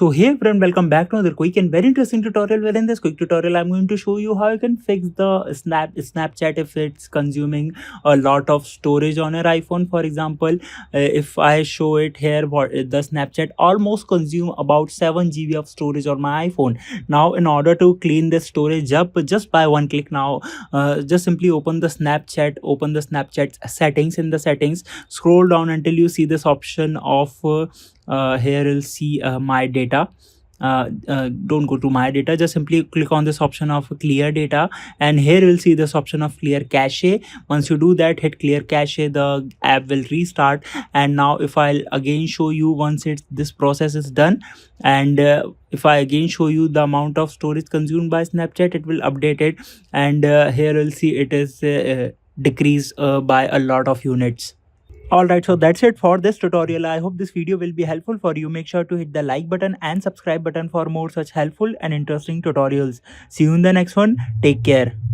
So hey everyone, welcome back to another quick and very interesting tutorial. Where in this quick tutorial, I'm going to show you how you can fix the Snapchat if it's consuming a lot of storage on your iPhone. For example, if I show it here, what the Snapchat almost consume about 7 GB of storage on my iPhone. Now, in order to clean this storage up just by one click, now just simply open the Snapchat settings. In the settings, scroll down until you see this option of here you'll see my data. Don't go to my data, just simply click on this option of clear data, and here you'll see this option of clear cache. Once you do that, hit clear cache, the app will restart. And now if I'll again show you, once this process is done, and if I again show you the amount of storage consumed by Snapchat, it will update it, and here you'll see it is decreased by a lot of units. Alright, so that's it for this tutorial. I hope this video will be helpful for you. Make sure to hit the like button and subscribe button for more such helpful and interesting tutorials. See you in the next one. Take care.